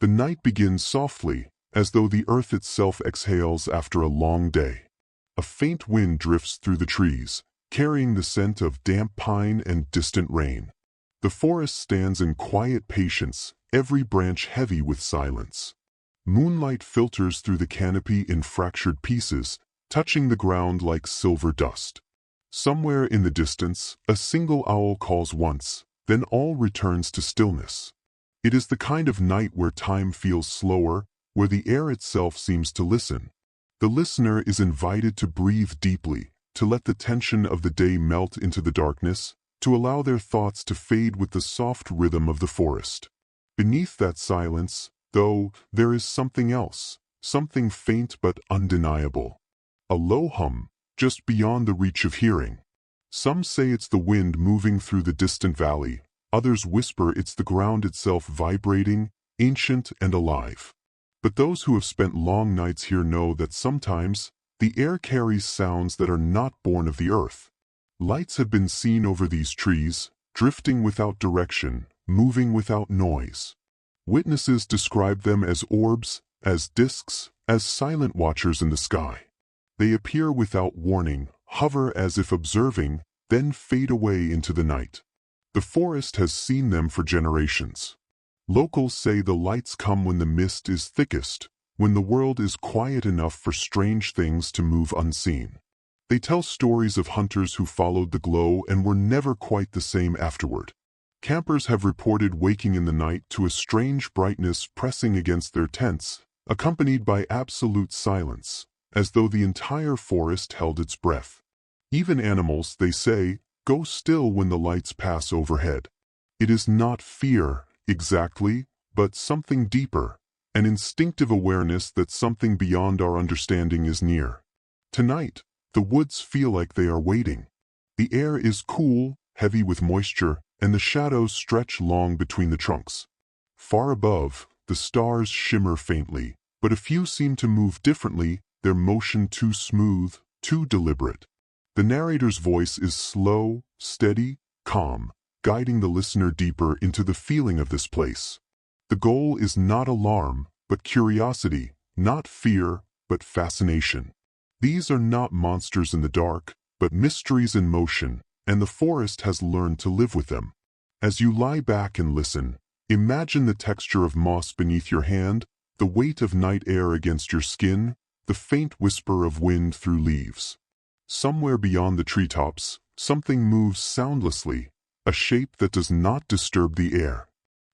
The night begins softly, as though the earth itself exhales after a long day. A faint wind drifts through the trees, carrying the scent of damp pine and distant rain. The forest stands in quiet patience, every branch heavy with silence. Moonlight filters through the canopy in fractured pieces, touching the ground like silver dust. Somewhere in the distance, a single owl calls once, then all returns to stillness. It is the kind of night where time feels slower, where the air itself seems to listen. The listener is invited to breathe deeply, to let the tension of the day melt into the darkness, to allow their thoughts to fade with the soft rhythm of the forest. Beneath that silence, though, there is something else, something faint but undeniable. A low hum, just beyond the reach of hearing. Some say it's the wind moving through the distant valley, others whisper it's the ground itself vibrating, ancient and alive. But those who have spent long nights here know that sometimes the air carries sounds that are not born of the earth. Lights have been seen over these trees, drifting without direction, moving without noise. Witnesses describe them as orbs, as disks, as silent watchers in the sky. They appear without warning, hover as if observing, then fade away into the night. The forest has seen them for generations. Locals say the lights come when the mist is thickest, when the world is quiet enough for strange things to move unseen. They tell stories of hunters who followed the glow and were never quite the same afterward. Campers have reported waking in the night to a strange brightness pressing against their tents, accompanied by absolute silence, as though the entire forest held its breath. Even animals, they say, go still when the lights pass overhead. It is not fear, exactly, but something deeper, an instinctive awareness that something beyond our understanding is near. Tonight, the woods feel like they are waiting. The air is cool, heavy with moisture, and the shadows stretch long between the trunks. Far above, the stars shimmer faintly, but a few seem to move differently, their motion too smooth, too deliberate. The narrator's voice is slow, steady, calm, guiding the listener deeper into the feeling of this place. The goal is not alarm, but curiosity, not fear, but fascination. These are not monsters in the dark, but mysteries in motion, and the forest has learned to live with them. As you lie back and listen, imagine the texture of moss beneath your hand, the weight of night air against your skin, the faint whisper of wind through leaves. Somewhere beyond the treetops, something moves soundlessly, a shape that does not disturb the air.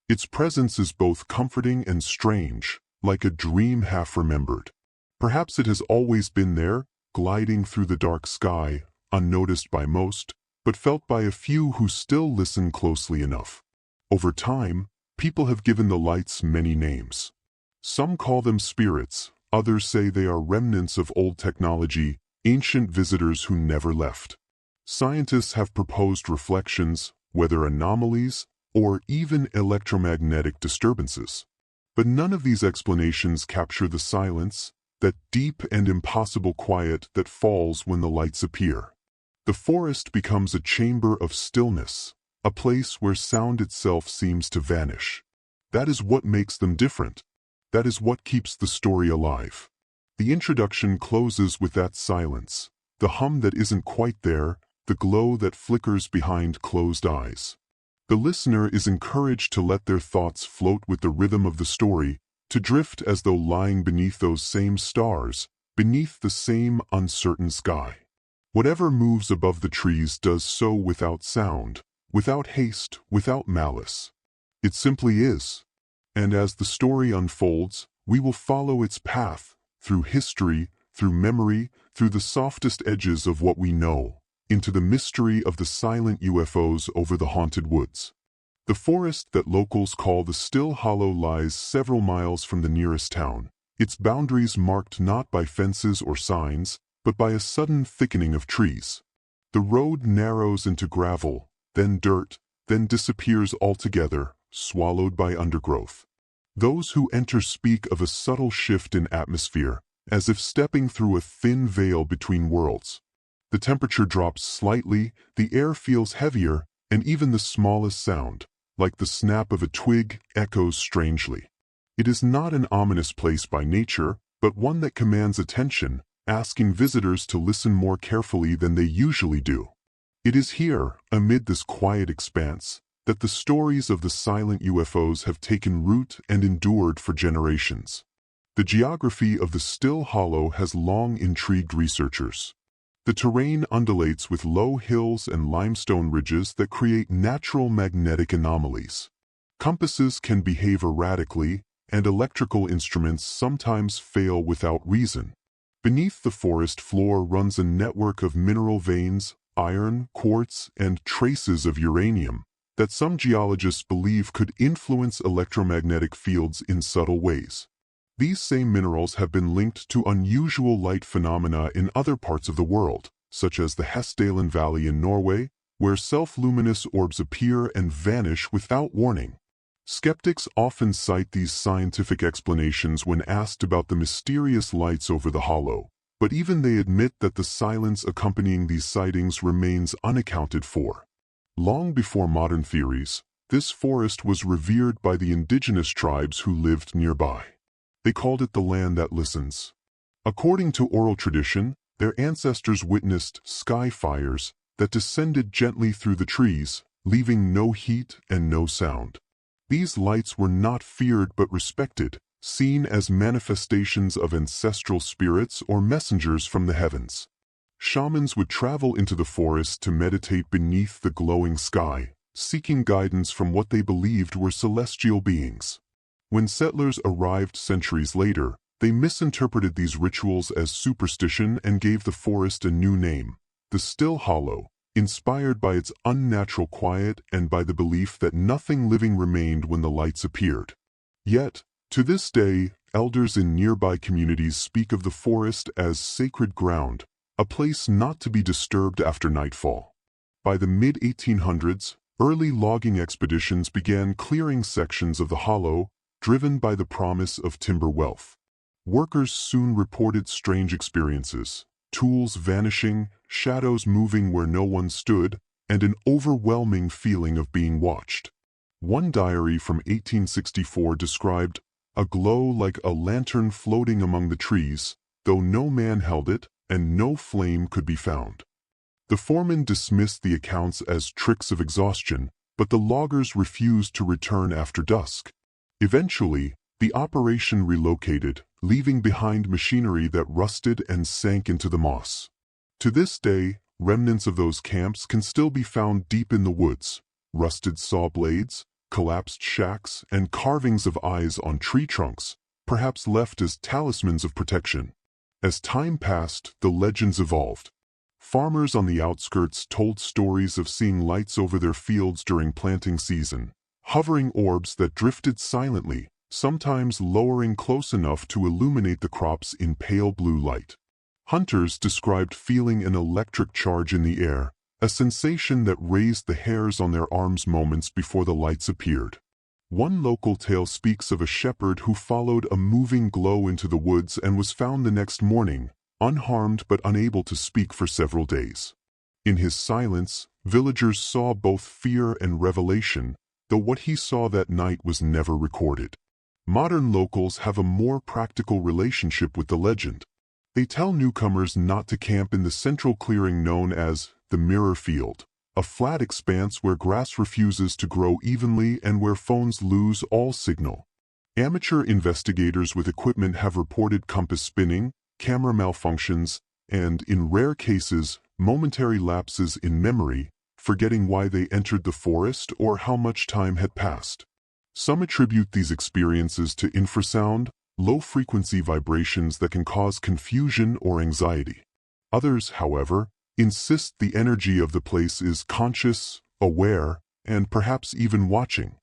Its presence is both comforting and strange, like a dream half-remembered. Perhaps it has always been there, gliding through the dark sky, unnoticed by most, but felt by a few who still listen closely enough. Over time, people have given the lights many names. Some call them spirits, others say they are remnants of old technology, ancient visitors who never left. Scientists have proposed reflections, whether anomalies, or even electromagnetic disturbances. But none of these explanations capture the silence, that deep and impossible quiet that falls when the lights appear. The forest becomes a chamber of stillness, a place where sound itself seems to vanish. That is what makes them different. That is what keeps the story alive. The introduction closes with that silence, the hum that isn't quite there, the glow that flickers behind closed eyes. The listener is encouraged to let their thoughts float with the rhythm of the story, to drift as though lying beneath those same stars, beneath the same uncertain sky. Whatever moves above the trees does so without sound, without haste, without malice. It simply is. And as the story unfolds, we will follow its path, through history, through memory, through the softest edges of what we know, into the mystery of the silent UFOs over the haunted woods. The forest that locals call the Still Hollow lies several miles from the nearest town, its boundaries marked not by fences or signs, but by a sudden thickening of trees. The road narrows into gravel, then dirt, then disappears altogether, swallowed by undergrowth. Those who enter speak of a subtle shift in atmosphere, as if stepping through a thin veil between worlds. The temperature drops slightly, the air feels heavier, and even the smallest sound, like the snap of a twig, echoes strangely. It is not an ominous place by nature, but one that commands attention, asking visitors to listen more carefully than they usually do. It is here, amid this quiet expanse, that the stories of the silent UFOs have taken root and endured for generations. The geography of the Still Hollow has long intrigued researchers. The terrain undulates with low hills and limestone ridges that create natural magnetic anomalies. Compasses can behave erratically, and electrical instruments sometimes fail without reason. Beneath the forest floor runs a network of mineral veins, iron, quartz, and traces of uranium that some geologists believe could influence electromagnetic fields in subtle ways. These same minerals have been linked to unusual light phenomena in other parts of the world, such as the Hessdalen Valley in Norway, where self-luminous orbs appear and vanish without warning. Skeptics often cite these scientific explanations when asked about the mysterious lights over the hollow, but even they admit that the silence accompanying these sightings remains unaccounted for. Long before modern theories, this forest was revered by the indigenous tribes who lived nearby. They called it the land that listens. According to oral tradition, their ancestors witnessed sky fires that descended gently through the trees, leaving no heat and no sound. These lights were not feared but respected, seen as manifestations of ancestral spirits or messengers from the heavens. Shamans would travel into the forest to meditate beneath the glowing sky, seeking guidance from what they believed were celestial beings. When settlers arrived centuries later, they misinterpreted these rituals as superstition and gave the forest a new name, the Still Hollow, inspired by its unnatural quiet and by the belief that nothing living remained when the lights appeared. Yet, to this day, elders in nearby communities speak of the forest as sacred ground, a place not to be disturbed after nightfall. By the mid-1800s, early logging expeditions began clearing sections of the hollow, driven by the promise of timber wealth. Workers soon reported strange experiences, tools vanishing, shadows moving where no one stood, and an overwhelming feeling of being watched. One diary from 1864 described a glow like a lantern floating among the trees, though no man held it, and no flame could be found. The foreman dismissed the accounts as tricks of exhaustion, but the loggers refused to return after dusk. Eventually, the operation relocated, leaving behind machinery that rusted and sank into the moss. To this day, remnants of those camps can still be found deep in the woods: rusted saw blades, collapsed shacks, and carvings of eyes on tree trunks, perhaps left as talismans of protection. As time passed, the legends evolved. Farmers on the outskirts told stories of seeing lights over their fields during planting season, hovering orbs that drifted silently, sometimes lowering close enough to illuminate the crops in pale blue light. Hunters described feeling an electric charge in the air, a sensation that raised the hairs on their arms moments before the lights appeared. One local tale speaks of a shepherd who followed a moving glow into the woods and was found the next morning, unharmed but unable to speak for several days. In his silence, villagers saw both fear and revelation, though what he saw that night was never recorded. Modern locals have a more practical relationship with the legend. They tell newcomers not to camp in the central clearing known as the Mirror Field, a flat expanse where grass refuses to grow evenly and where phones lose all signal. Amateur investigators with equipment have reported compass spinning, camera malfunctions, and, in rare cases, momentary lapses in memory, forgetting why they entered the forest or how much time had passed. Some attribute these experiences to infrasound, low-frequency vibrations that can cause confusion or anxiety. Others, however, insist the energy of the place is conscious, aware, and perhaps even watching.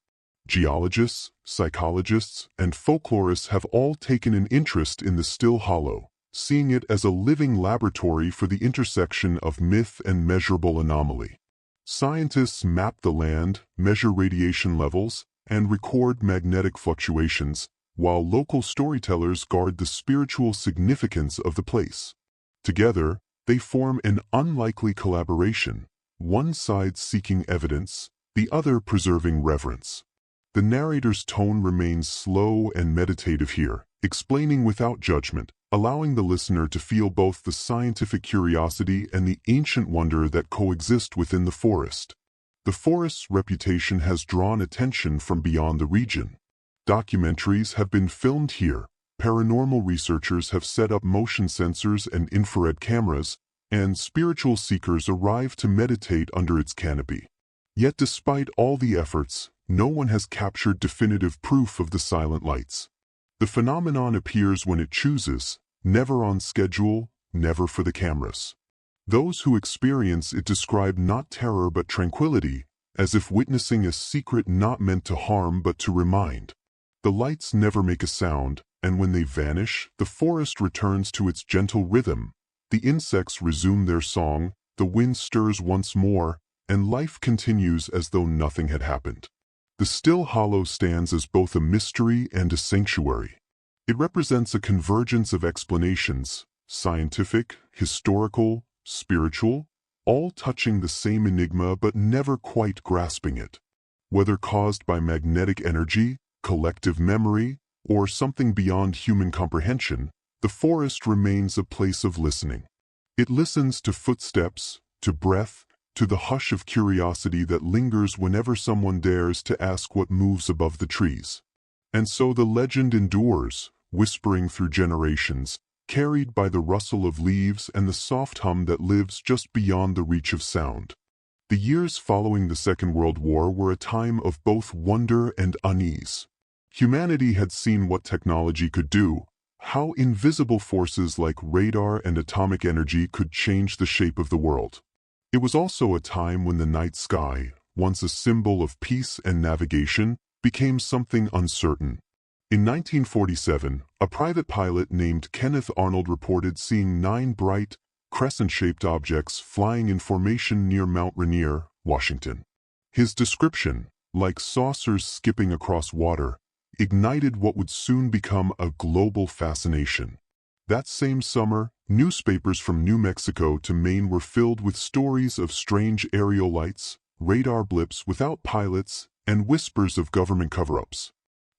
Geologists, psychologists, and folklorists have all taken an interest in the Still Hollow, seeing it as a living laboratory for the intersection of myth and measurable anomaly. Scientists map the land, measure radiation levels, and record magnetic fluctuations, while local storytellers guard the spiritual significance of the place. Together, they form an unlikely collaboration, one side seeking evidence, the other preserving reverence. The narrator's tone remains slow and meditative here, explaining without judgment, allowing the listener to feel both the scientific curiosity and the ancient wonder that coexist within the forest. The forest's reputation has drawn attention from beyond the region. Documentaries have been filmed here, paranormal researchers have set up motion sensors and infrared cameras, and spiritual seekers arrive to meditate under its canopy. Yet despite all the efforts, no one has captured definitive proof of the silent lights. The phenomenon appears when it chooses, never on schedule, never for the cameras. Those who experience it describe not terror but tranquility, as if witnessing a secret not meant to harm but to remind. The lights never make a sound, and when they vanish, the forest returns to its gentle rhythm. The insects resume their song, the wind stirs once more, and life continues as though nothing had happened. The still hollow stands as both a mystery and a sanctuary. It represents a convergence of explanations, scientific, historical, spiritual, all touching the same enigma but never quite grasping it. Whether caused by magnetic energy, collective memory, or something beyond human comprehension, the forest remains a place of listening. It listens to footsteps, to breath, to the hush of curiosity that lingers whenever someone dares to ask what moves above the trees. And so the legend endures, whispering through generations, carried by the rustle of leaves and the soft hum that lives just beyond the reach of sound. The years following the Second World War were a time of both wonder and unease. Humanity had seen what technology could do, how invisible forces like radar and atomic energy could change the shape of the world. It was also a time when the night sky, once a symbol of peace and navigation, became something uncertain. In 1947, a private pilot named Kenneth Arnold reported seeing 9 bright, crescent-shaped objects flying in formation near Mount Rainier, Washington. His description, like saucers skipping across water, ignited what would soon become a global fascination. That same summer, newspapers from New Mexico to Maine were filled with stories of strange aerial lights, radar blips without pilots, and whispers of government cover-ups.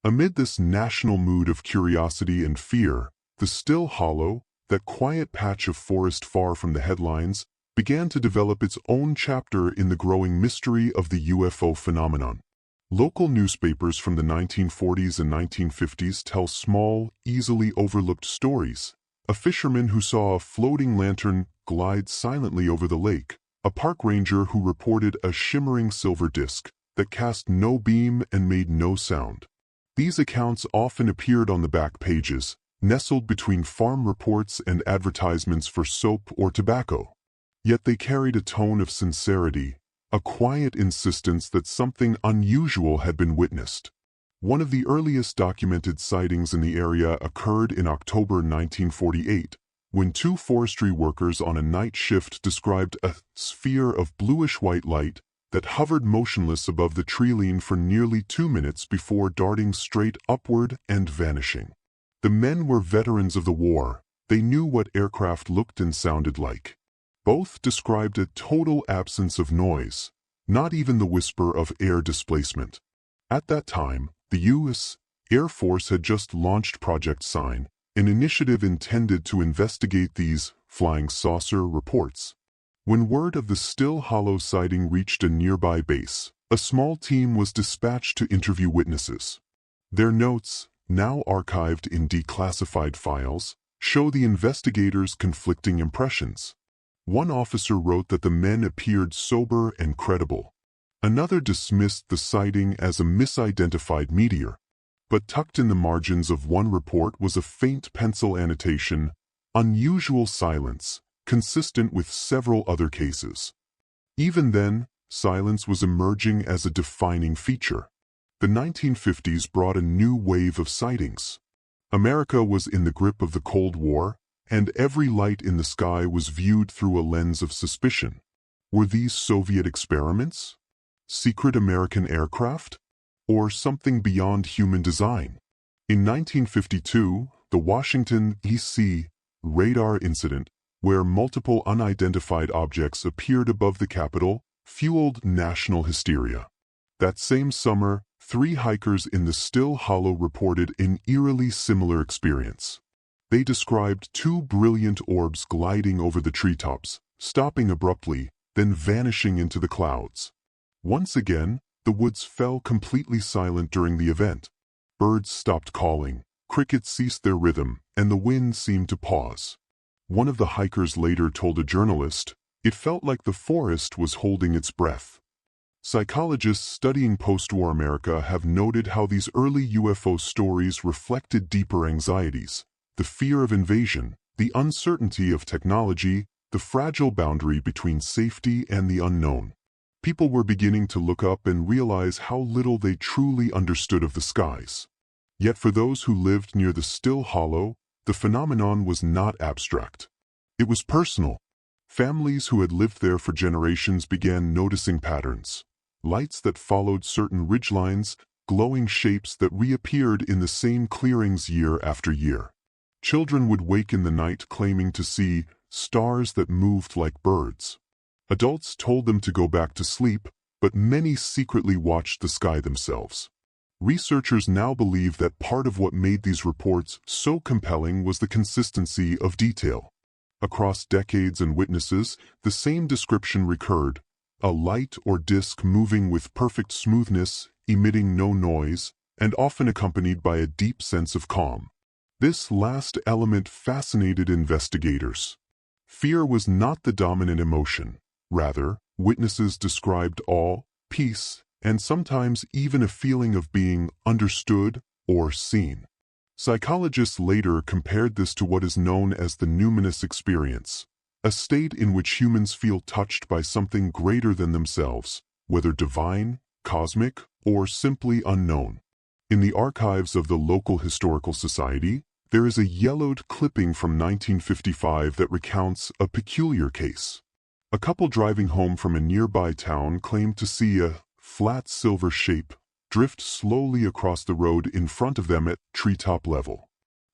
Amid this national mood of curiosity and fear, the still hollow, that quiet patch of forest far from the headlines, began to develop its own chapter in the growing mystery of the UFO phenomenon. Local newspapers from the 1940s and 1950s tell small, easily overlooked stories. A fisherman who saw a floating lantern glide silently over the lake, a park ranger who reported a shimmering silver disc that cast no beam and made no sound. These accounts often appeared on the back pages, nestled between farm reports and advertisements for soap or tobacco. Yet they carried a tone of sincerity, a quiet insistence that something unusual had been witnessed. One of the earliest documented sightings in the area occurred in October 1948, when 2 forestry workers on a night shift described a sphere of bluish-white light that hovered motionless above the tree line for nearly 2 minutes before darting straight upward and vanishing. The men were veterans of the war. They knew what aircraft looked and sounded like. Both described a total absence of noise, not even the whisper of air displacement. At that time, the U.S. Air Force had just launched Project Sign, an initiative intended to investigate these flying saucer reports. When word of the still hollow sighting reached a nearby base, a small team was dispatched to interview witnesses. Their notes, now archived in declassified files, show the investigators' conflicting impressions. One officer wrote that the men appeared sober and credible. Another dismissed the sighting as a misidentified meteor. But tucked in the margins of one report was a faint pencil annotation, "Unusual silence," consistent with several other cases. Even then, silence was emerging as a defining feature. The 1950s brought a new wave of sightings. America was in the grip of the Cold War, and every light in the sky was viewed through a lens of suspicion. Were these Soviet experiments? Secret American aircraft? Or something beyond human design? In 1952, the Washington, D.C. radar incident, where multiple unidentified objects appeared above the Capitol, fueled national hysteria. That same summer, 3 hikers in the Still Hollow reported an eerily similar experience. They described 2 brilliant orbs gliding over the treetops, stopping abruptly, then vanishing into the clouds. Once again, the woods fell completely silent during the event. Birds stopped calling, crickets ceased their rhythm, and the wind seemed to pause. One of the hikers later told a journalist, "It felt like the forest was holding its breath." Psychologists studying post-war America have noted how these early UFO stories reflected deeper anxieties: the fear of invasion, the uncertainty of technology, the fragile boundary between safety and the unknown. People were beginning to look up and realize how little they truly understood of the skies. Yet for those who lived near the Still Hollow, the phenomenon was not abstract. It was personal. Families who had lived there for generations began noticing patterns. Lights that followed certain ridgelines, glowing shapes that reappeared in the same clearings year after year. Children would wake in the night claiming to see stars that moved like birds. Adults told them to go back to sleep, but many secretly watched the sky themselves. Researchers now believe that part of what made these reports so compelling was the consistency of detail. Across decades and witnesses, the same description recurred: a light or disk moving with perfect smoothness, emitting no noise, and often accompanied by a deep sense of calm. This last element fascinated investigators. Fear was not the dominant emotion. Rather, witnesses described awe, peace, and sometimes even a feeling of being understood or seen. Psychologists later compared this to what is known as the numinous experience, a state in which humans feel touched by something greater than themselves, whether divine, cosmic, or simply unknown. In the archives of the local historical society, there is a yellowed clipping from 1955 that recounts a peculiar case. A couple driving home from a nearby town claimed to see a flat silver shape drift slowly across the road in front of them at treetop level.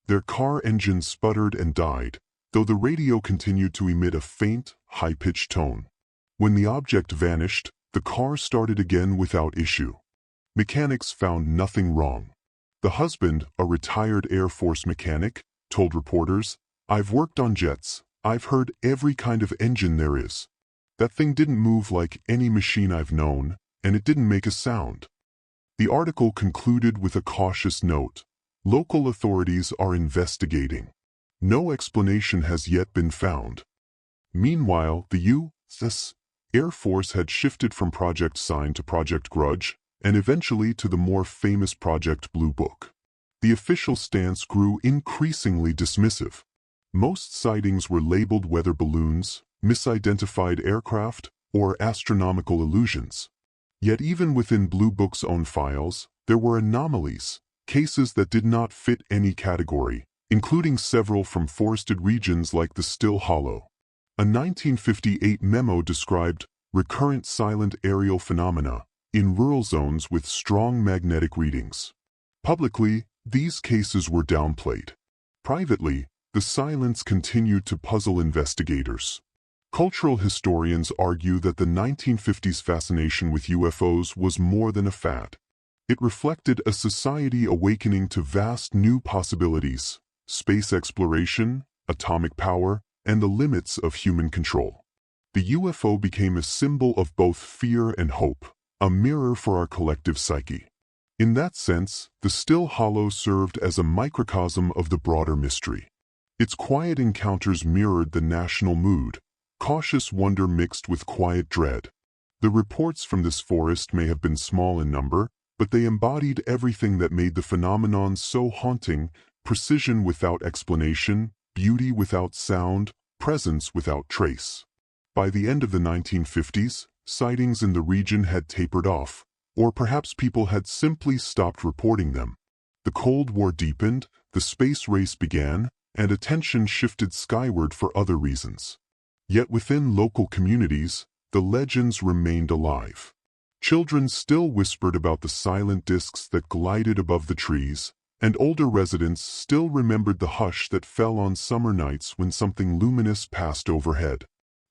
Their car engine sputtered and died, though the radio continued to emit a faint, high-pitched tone. When the object vanished, the car started again without issue. Mechanics found nothing wrong. The husband, a retired Air Force mechanic, told reporters, "I've worked on jets. I've heard every kind of engine there is. That thing didn't move like any machine I've known, and it didn't make a sound." The article concluded with a cautious note: local authorities are investigating. No explanation has yet been found. Meanwhile, the U.S. Air Force had shifted from Project Sign to Project Grudge, and eventually to the more famous Project Blue Book. The official stance grew increasingly dismissive. Most sightings were labeled weather balloons, misidentified aircraft, or astronomical illusions. Yet even within Blue Book's own files, there were anomalies, cases that did not fit any category, including several from forested regions like the Still Hollow. A 1958 memo described recurrent silent aerial phenomena in rural zones with strong magnetic readings. Publicly, these cases were downplayed. Privately, the silence continued to puzzle investigators. Cultural historians argue that the 1950s fascination with UFOs was more than a fad. It reflected a society awakening to vast new possibilities: space exploration, atomic power, and the limits of human control. The UFO became a symbol of both fear and hope, a mirror for our collective psyche. In that sense, the Still Hollow served as a microcosm of the broader mystery. Its quiet encounters mirrored the national mood, cautious wonder mixed with quiet dread. The reports from this forest may have been small in number, but they embodied everything that made the phenomenon so haunting: precision without explanation, beauty without sound, presence without trace. By the end of the 1950s, sightings in the region had tapered off, or perhaps people had simply stopped reporting them. The Cold War deepened, the space race began, and attention shifted skyward for other reasons. Yet within local communities, the legends remained alive. Children still whispered about the silent disks that glided above the trees, and older residents still remembered the hush that fell on summer nights when something luminous passed overhead.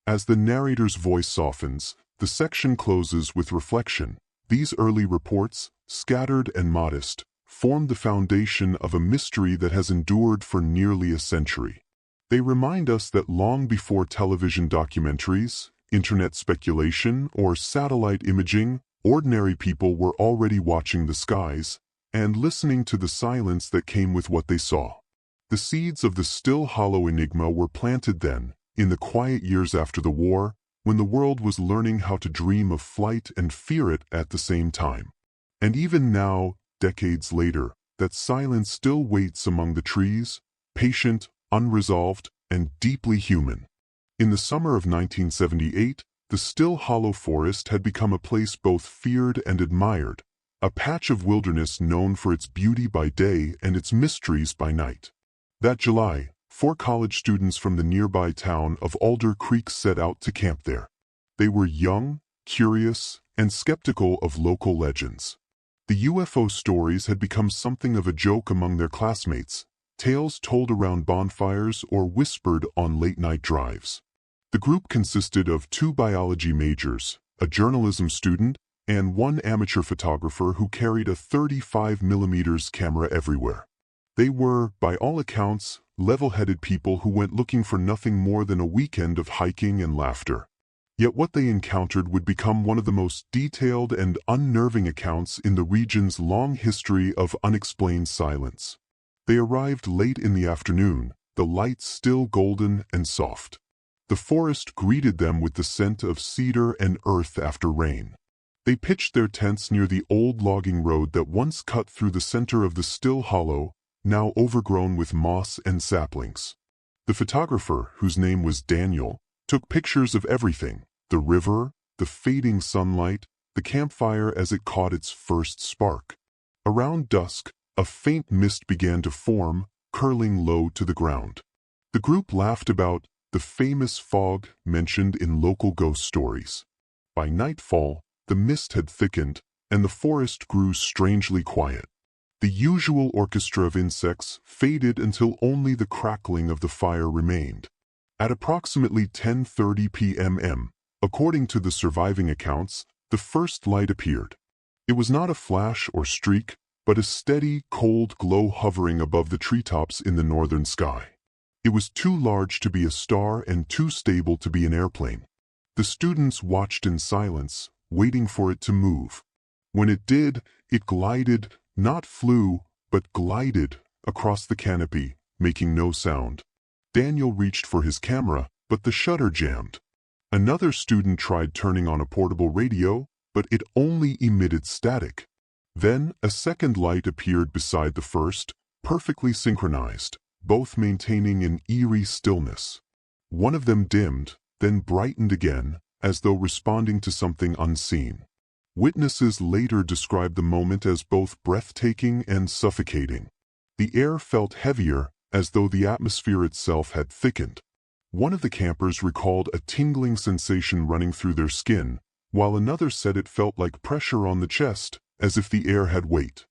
As the narrator's voice softens, the section closes with reflection. These early reports, scattered and modest, formed the foundation of a mystery that has endured for nearly a century. They remind us that long before television documentaries, internet speculation, or satellite imaging, ordinary people were already watching the skies and listening to the silence that came with what they saw. The seeds of the still hollow enigma were planted then, in the quiet years after the war, when the world was learning how to dream of flight and fear it at the same time. And even now, decades later, that silence still waits among the trees, patient, unresolved, and deeply human. In the summer of 1978, the still hollow forest had become a place both feared and admired, a patch of wilderness known for its beauty by day and its mysteries by night. That July, 4 college students from the nearby town of Alder Creek set out to camp there. They were young, curious, and skeptical of local legends. The UFO stories had become something of a joke among their classmates, tales told around bonfires or whispered on late-night drives. The group consisted of 2 biology majors, a journalism student, and 1 amateur photographer who carried a 35mm camera everywhere. They were, by all accounts, level-headed people who went looking for nothing more than a weekend of hiking and laughter. Yet what they encountered would become one of the most detailed and unnerving accounts in the region's long history of unexplained silence. They arrived late in the afternoon, the lights still golden and soft. The forest greeted them with the scent of cedar and earth after rain. They pitched their tents near the old logging road that once cut through the center of the still hollow, now overgrown with moss and saplings. The photographer, whose name was Daniel, took pictures of everything: the river, the fading sunlight, the campfire as it caught its first spark. Around dusk, a faint mist began to form, curling low to the ground. The group laughed about the famous fog mentioned in local ghost stories. By nightfall, the mist had thickened, and the forest grew strangely quiet. The usual orchestra of insects faded until only the crackling of the fire remained. At approximately 10:30 p.m., according to the surviving accounts, the first light appeared. It was not a flash or streak, but a steady, cold glow hovering above the treetops in the northern sky. It was too large to be a star and too stable to be an airplane. The students watched in silence, waiting for it to move. When it did, it glided, not flew, but glided, across the canopy, making no sound. Daniel reached for his camera, but the shutter jammed. Another student tried turning on a portable radio, but it only emitted static. Then a second light appeared beside the first, perfectly synchronized, both maintaining an eerie stillness. One of them dimmed, then brightened again, as though responding to something unseen. Witnesses later described the moment as both breathtaking and suffocating. The air felt heavier, as though the atmosphere itself had thickened. One of the campers recalled a tingling sensation running through their skin, while another said it felt like pressure on the chest, as if the air had weight.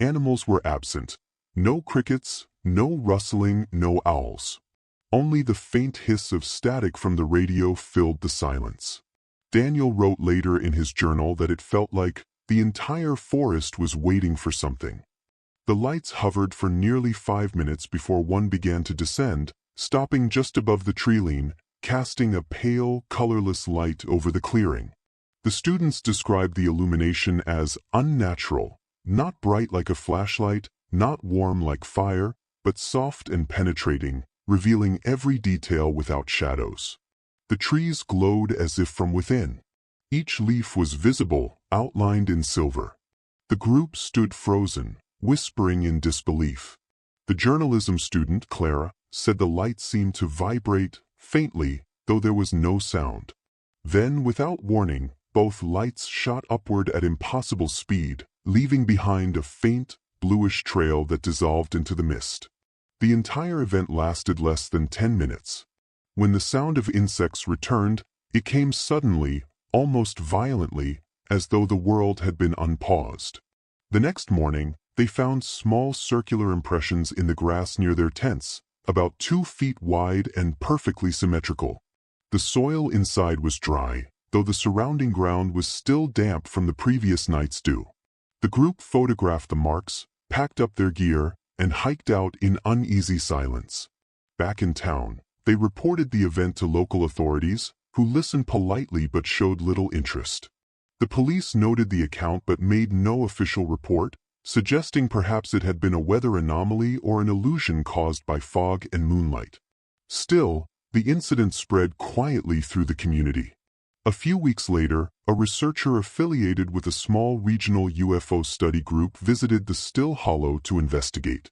Animals were absent. No crickets, no rustling, no owls. Only the faint hiss of static from the radio filled the silence. Daniel wrote later in his journal that it felt like the entire forest was waiting for something. The lights hovered for nearly 5 minutes before one began to descend, stopping just above the treeline, casting a pale, colorless light over the clearing. The students described the illumination as unnatural, not bright like a flashlight, not warm like fire, but soft and penetrating, revealing every detail without shadows. The trees glowed as if from within. Each leaf was visible, outlined in silver. The group stood frozen, whispering in disbelief. The journalism student, Clara, said the light seemed to vibrate, faintly, though there was no sound. Then, without warning, both lights shot upward at impossible speed, leaving behind a faint, bluish trail that dissolved into the mist. The entire event lasted less than 10 minutes. When the sound of insects returned, it came suddenly, almost violently, as though the world had been unpaused. The next morning, they found small circular impressions in the grass near their tents, about 2 feet wide and perfectly symmetrical. The soil inside was dry, though the surrounding ground was still damp from the previous night's dew. The group photographed the marks, packed up their gear, and hiked out in uneasy silence. Back in town, they reported the event to local authorities, who listened politely but showed little interest. The police noted the account but made no official report, suggesting perhaps it had been a weather anomaly or an illusion caused by fog and moonlight. Still, the incident spread quietly through the community. A few weeks later, a researcher affiliated with a small regional UFO study group visited the Still Hollow to investigate.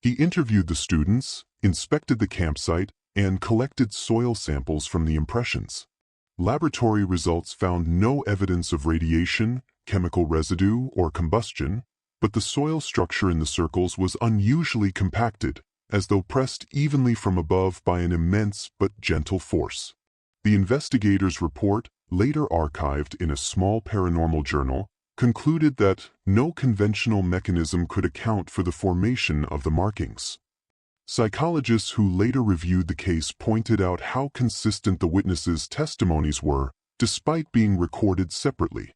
He interviewed the students, inspected the campsite, and collected soil samples from the impressions. Laboratory results found no evidence of radiation, chemical residue, or combustion, but the soil structure in the circles was unusually compacted, as though pressed evenly from above by an immense but gentle force. The investigators' report, later archived in a small paranormal journal, concluded that no conventional mechanism could account for the formation of the markings. Psychologists who later reviewed the case pointed out how consistent the witnesses' testimonies were, despite being recorded separately.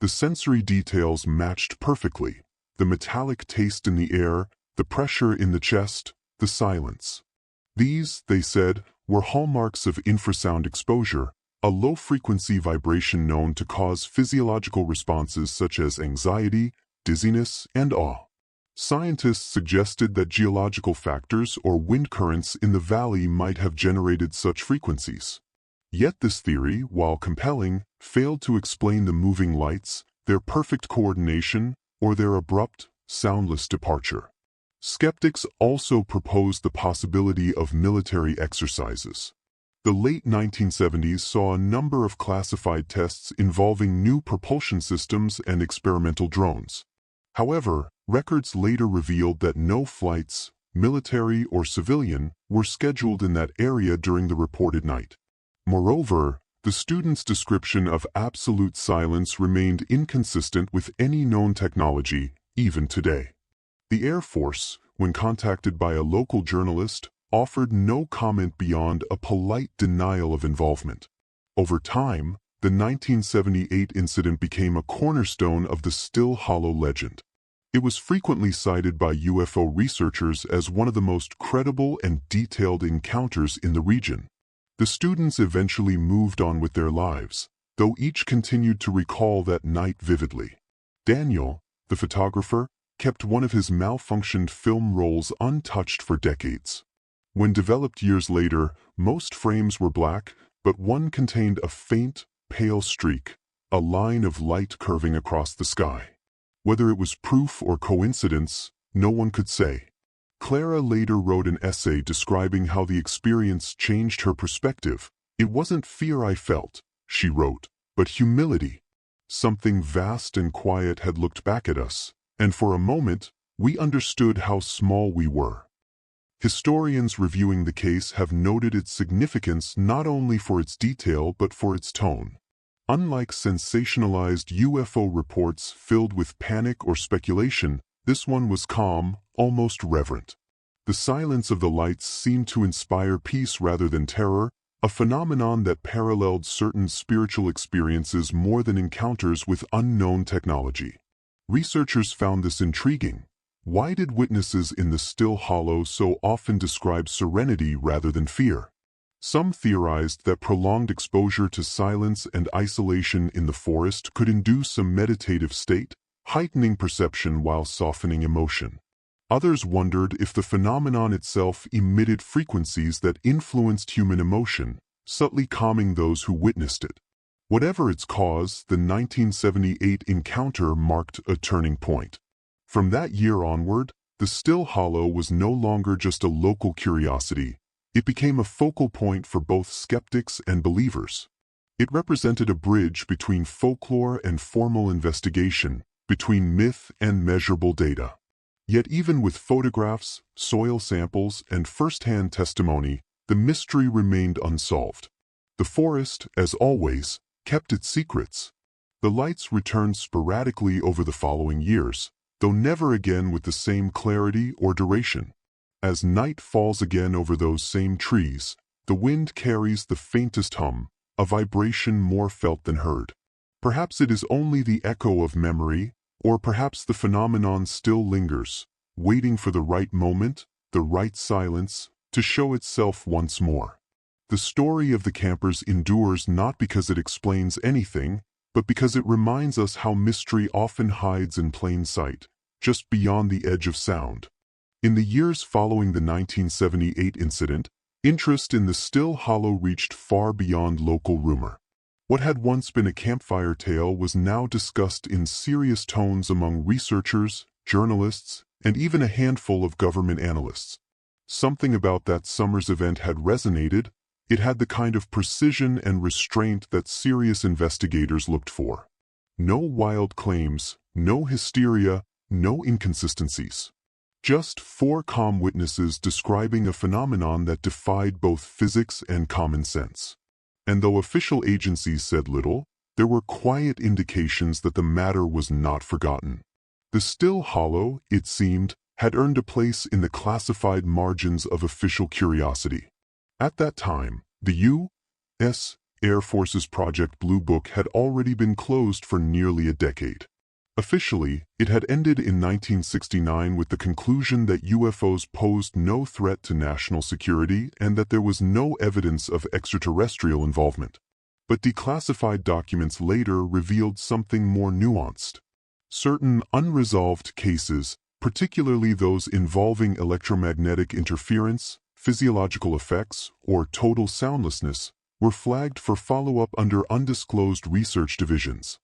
The sensory details matched perfectly: the metallic taste in the air, the pressure in the chest, the silence. These, they said, were hallmarks of infrasound exposure, a low-frequency vibration known to cause physiological responses such as anxiety, dizziness, and awe. Scientists suggested that geological factors or wind currents in the valley might have generated such frequencies. Yet this theory, while compelling, failed to explain the moving lights, their perfect coordination, or their abrupt, soundless departure. Skeptics also proposed the possibility of military exercises. The late 1970s saw a number of classified tests involving new propulsion systems and experimental drones. However, records later revealed that no flights, military or civilian, were scheduled in that area during the reported night. Moreover, the students' description of absolute silence remained inconsistent with any known technology, even today. The Air Force, when contacted by a local journalist, offered no comment beyond a polite denial of involvement. Over time, the 1978 incident became a cornerstone of the Still Hollow legend. It was frequently cited by UFO researchers as one of the most credible and detailed encounters in the region. The students eventually moved on with their lives, though each continued to recall that night vividly. Daniel, the photographer, kept one of his malfunctioned film rolls untouched for decades. When developed years later, most frames were black, but one contained a faint, pale streak, a line of light curving across the sky. Whether it was proof or coincidence, no one could say. Clara later wrote an essay describing how the experience changed her perspective. "It wasn't fear I felt," she wrote, "but humility. Something vast and quiet had looked back at us, and for a moment, we understood how small we were." Historians reviewing the case have noted its significance not only for its detail but for its tone. Unlike sensationalized UFO reports filled with panic or speculation, this one was calm, almost reverent. The silence of the lights seemed to inspire peace rather than terror, a phenomenon that paralleled certain spiritual experiences more than encounters with unknown technology. Researchers found this intriguing. Why did witnesses in the Still Hollow so often describe serenity rather than fear? Some theorized that prolonged exposure to silence and isolation in the forest could induce a meditative state, heightening perception while softening emotion. Others wondered if the phenomenon itself emitted frequencies that influenced human emotion, subtly calming those who witnessed it. Whatever its cause, the 1978 encounter marked a turning point. From that year onward, the Still Hollow was no longer just a local curiosity. It became a focal point for both skeptics and believers. It represented a bridge between folklore and formal investigation, between myth and measurable data. Yet even with photographs, soil samples, and first-hand testimony, the mystery remained unsolved. The forest, as always, kept its secrets. The lights returned sporadically over the following years, though never again with the same clarity or duration. As night falls again over those same trees, the wind carries the faintest hum, a vibration more felt than heard. Perhaps it is only the echo of memory, or perhaps the phenomenon still lingers, waiting for the right moment, the right silence, to show itself once more. The story of the campers endures not because it explains anything, but because it reminds us how mystery often hides in plain sight, just beyond the edge of sound. In the years following the 1978 incident, interest in the Still Hollow reached far beyond local rumor. What had once been a campfire tale was now discussed in serious tones among researchers, journalists, and even a handful of government analysts. Something about that summer's event had resonated. It had the kind of precision and restraint that serious investigators looked for. No wild claims, no hysteria, no inconsistencies. Just four calm witnesses describing a phenomenon that defied both physics and common sense. And though official agencies said little, there were quiet indications that the matter was not forgotten. The Still Hollow, it seemed, had earned a place in the classified margins of official curiosity. At that time, the U.S. Air Force's Project Blue Book had already been closed for nearly a decade. Officially, it had ended in 1969 with the conclusion that UFOs posed no threat to national security and that there was no evidence of extraterrestrial involvement. But declassified documents later revealed something more nuanced. Certain unresolved cases, particularly those involving electromagnetic interference, physiological effects, or total soundlessness, were flagged for follow-up under undisclosed research divisions.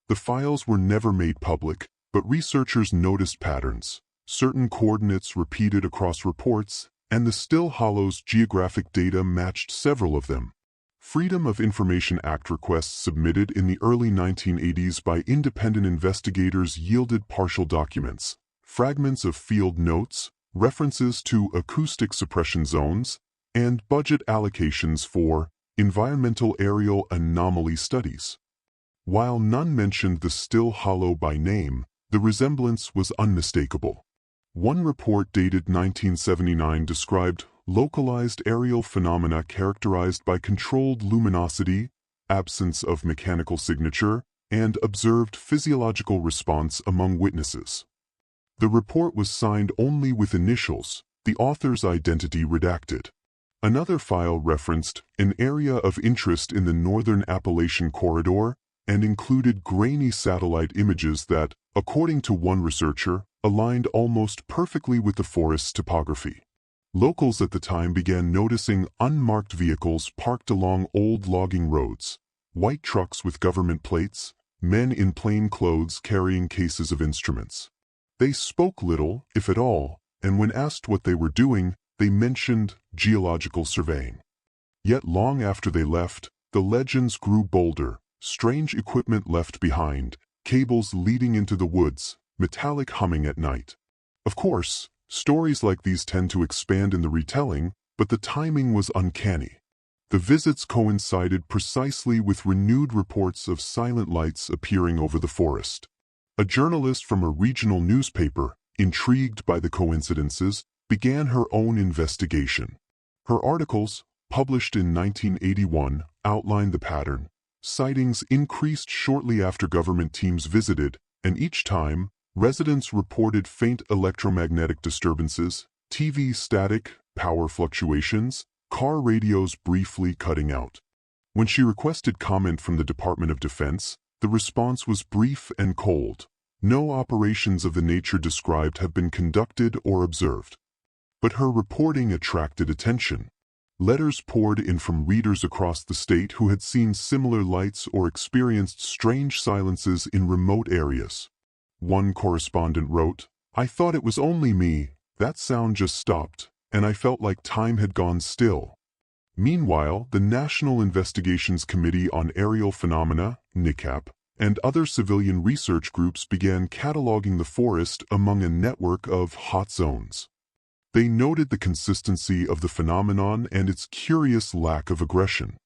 The files were never made public, but researchers noticed patterns, certain coordinates repeated across reports, and the Still Hollow's geographic data matched several of them. Freedom of Information Act requests submitted in the early 1980s by independent investigators yielded partial documents, fragments of field notes, references to acoustic suppression zones, and budget allocations for environmental aerial anomaly studies. While none mentioned the Still Hollow by name, the resemblance was unmistakable. One report dated 1979 described localized aerial phenomena characterized by controlled luminosity, absence of mechanical signature, and observed physiological response among witnesses. The report was signed only with initials, the author's identity redacted. Another file referenced an area of interest in the northern Appalachian corridor and included grainy satellite images that, according to one researcher, aligned almost perfectly with the forest's topography. Locals at the time began noticing unmarked vehicles parked along old logging roads, white trucks with government plates, men in plain clothes carrying cases of instruments. They spoke little, if at all, and when asked what they were doing, they mentioned geological surveying. Yet long after they left, the legends grew bolder, strange equipment left behind, cables leading into the woods, metallic humming at night. Of course, stories like these tend to expand in the retelling, but the timing was uncanny. The visits coincided precisely with renewed reports of silent lights appearing over the forest. A journalist from a regional newspaper, intrigued by the coincidences, began her own investigation. Her articles, published in 1981, outlined the pattern. Sightings increased shortly after government teams visited, and each time, residents reported faint electromagnetic disturbances, TV static, power fluctuations, car radios briefly cutting out. When she requested comment from the Department of Defense, the response was brief and cold. No operations of the nature described have been conducted or observed. But her reporting attracted attention. Letters poured in from readers across the state who had seen similar lights or experienced strange silences in remote areas. One correspondent wrote, "I thought it was only me, that sound just stopped, and I felt like time had gone still." Meanwhile, the National Investigations Committee on Aerial Phenomena, NICAP, and other civilian research groups began cataloging the forest among a network of hot zones. They noted the consistency of the phenomenon and its curious lack of aggression.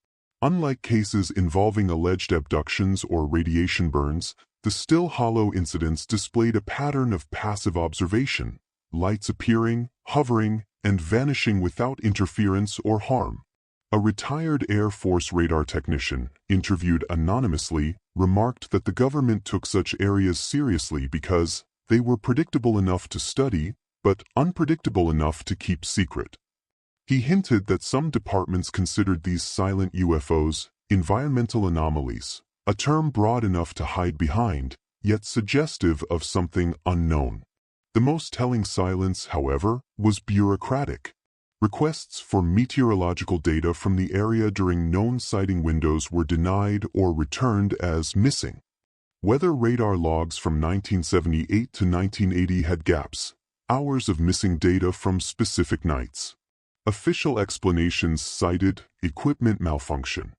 Unlike cases involving alleged abductions or radiation burns, the Still Hollow incidents displayed a pattern of passive observation, lights appearing, hovering, and vanishing without interference or harm. A retired Air Force radar technician, interviewed anonymously, remarked that the government took such areas seriously because they were predictable enough to study, but unpredictable enough to keep secret. He hinted that some departments considered these silent UFOs environmental anomalies, a term broad enough to hide behind, yet suggestive of something unknown. The most telling silence, however, was bureaucratic. Requests for meteorological data from the area during known sighting windows were denied or returned as missing. Weather radar logs from 1978 to 1980 had gaps, hours of missing data from specific nights. Official explanations cited equipment malfunction.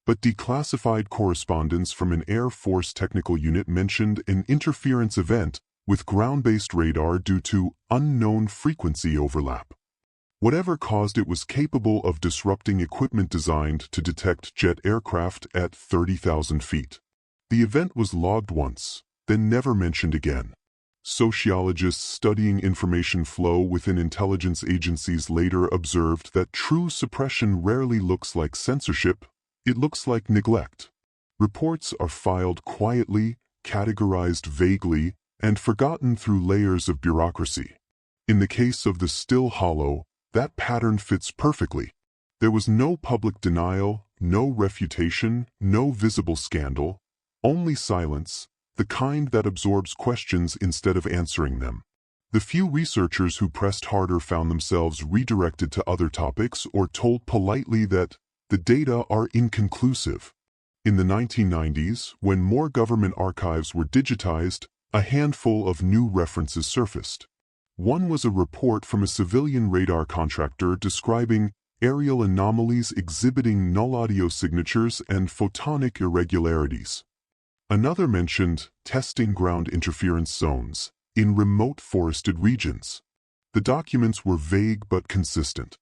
But declassified correspondence from an Air Force technical unit mentioned an interference event with ground-based radar due to unknown frequency overlap. Whatever caused it was capable of disrupting equipment designed to detect jet aircraft at 30,000 feet. The event was logged once, then never mentioned again. Sociologists studying information flow within intelligence agencies later observed that true suppression rarely looks like censorship, it looks like neglect. Reports are filed quietly, categorized vaguely, and forgotten through layers of bureaucracy. In the case of the Still Hollow, that pattern fits perfectly. There was no public denial, no refutation, no visible scandal, only silence, the kind that absorbs questions instead of answering them. The few researchers who pressed harder found themselves redirected to other topics or told politely that the data are inconclusive. In the 1990s, when more government archives were digitized, a handful of new references surfaced. One was a report from a civilian radar contractor describing aerial anomalies exhibiting null audio signatures and photonic irregularities. Another mentioned testing ground interference zones in remote forested regions. The documents were vague but consistent.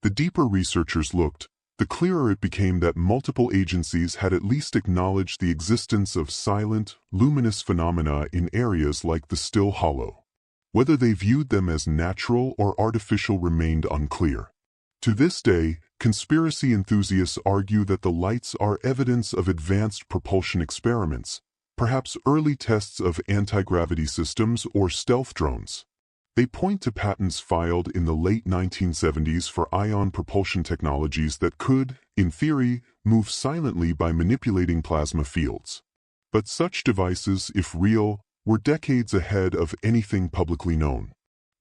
The deeper researchers looked, the clearer it became that multiple agencies had at least acknowledged the existence of silent, luminous phenomena in areas like the Still Hollow. Whether they viewed them as natural or artificial remained unclear. To this day, conspiracy enthusiasts argue that the lights are evidence of advanced propulsion experiments, perhaps early tests of anti-gravity systems or stealth drones. They point to patents filed in the late 1970s for ion propulsion technologies that could, in theory, move silently by manipulating plasma fields. But such devices, if real, were decades ahead of anything publicly known.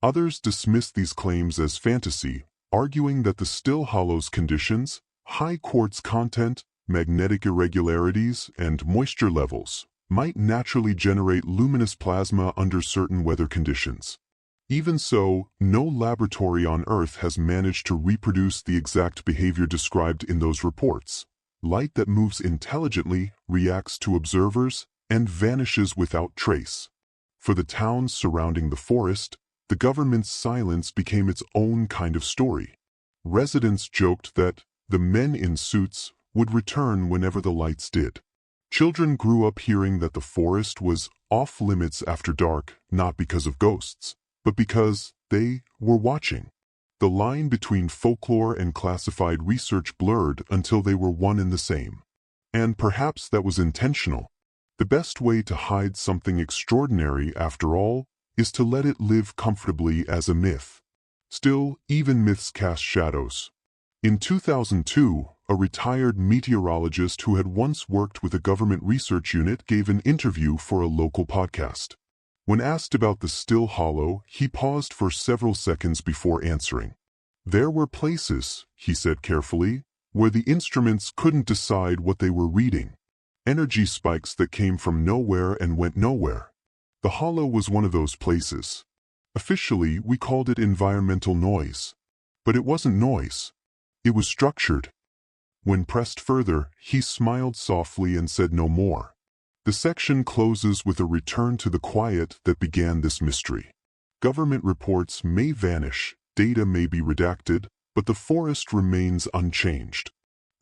Others dismissed these claims as fantasy, arguing that the Still Hollow's conditions, high quartz content, magnetic irregularities, and moisture levels, might naturally generate luminous plasma under certain weather conditions. Even so, no laboratory on Earth has managed to reproduce the exact behavior described in those reports. Light that moves intelligently, reacts to observers, and vanishes without trace. For the towns surrounding the forest, the government's silence became its own kind of story. Residents joked that the men in suits would return whenever the lights did. Children grew up hearing that the forest was off-limits after dark, not because of ghosts, but because they were watching. The line between folklore and classified research blurred until they were one and the same. And perhaps that was intentional. The best way to hide something extraordinary, after all, is to let it live comfortably as a myth. Still, even myths cast shadows. In 2002, a retired meteorologist who had once worked with a government research unit gave an interview for a local podcast. When asked about the Still Hollow, he paused for several seconds before answering. There were places, he said carefully, where the instruments couldn't decide what they were reading. Energy spikes that came from nowhere and went nowhere. The hollow was one of those places. Officially, we called it environmental noise. But it wasn't noise. It was structured. When pressed further, he smiled softly and said no more. The section closes with a return to the quiet that began this mystery. Government reports may vanish, data may be redacted, but the forest remains unchanged.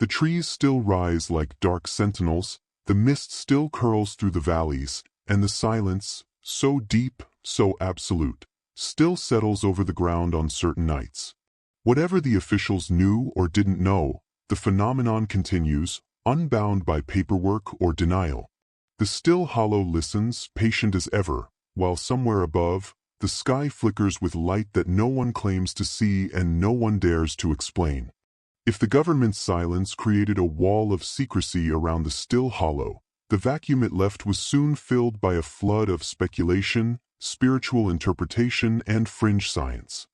The trees still rise like dark sentinels, the mist still curls through the valleys, and the silence, so deep, so absolute, still settles over the ground on certain nights. Whatever the officials knew or didn't know, the phenomenon continues, unbound by paperwork or denial. The still hollow listens, patient as ever, while somewhere above, the sky flickers with light that no one claims to see and no one dares to explain. If the government's silence created a wall of secrecy around the still hollow, the vacuum it left was soon filled by a flood of speculation, spiritual interpretation, and fringe science.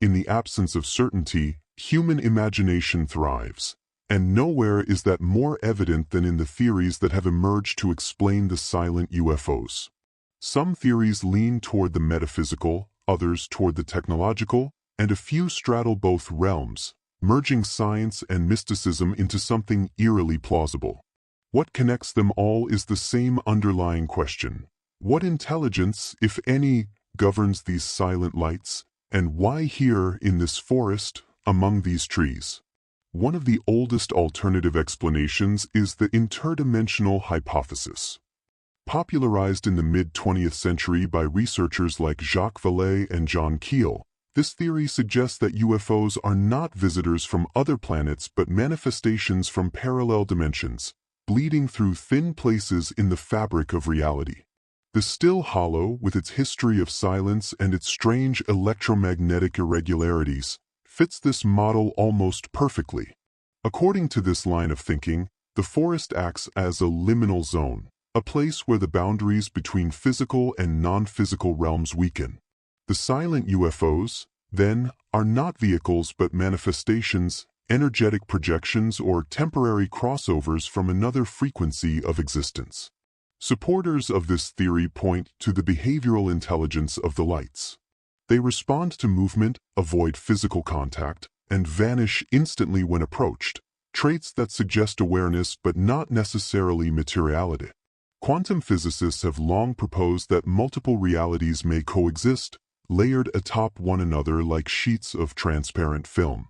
In the absence of certainty, human imagination thrives, and nowhere is that more evident than in the theories that have emerged to explain the silent UFOs. Some theories lean toward the metaphysical, others toward the technological, and a few straddle both realms, merging science and mysticism into something eerily plausible. What connects them all is the same underlying question. What intelligence, if any, governs these silent lights, and why here in this forest, among these trees? One of the oldest alternative explanations is the interdimensional hypothesis. Popularized in the mid-20th century by researchers like Jacques Vallée and John Keel, this theory suggests that UFOs are not visitors from other planets but manifestations from parallel dimensions, bleeding through thin places in the fabric of reality. The still hollow, with its history of silence and its strange electromagnetic irregularities, fits this model almost perfectly. According to this line of thinking, the forest acts as a liminal zone, a place where the boundaries between physical and non-physical realms weaken. The silent UFOs, then, are not vehicles but manifestations, energetic projections, or temporary crossovers from another frequency of existence. Supporters of this theory point to the behavioral intelligence of the lights. They respond to movement, avoid physical contact, and vanish instantly when approached, traits that suggest awareness but not necessarily materiality. Quantum physicists have long proposed that multiple realities may coexist, layered atop one another like sheets of transparent film.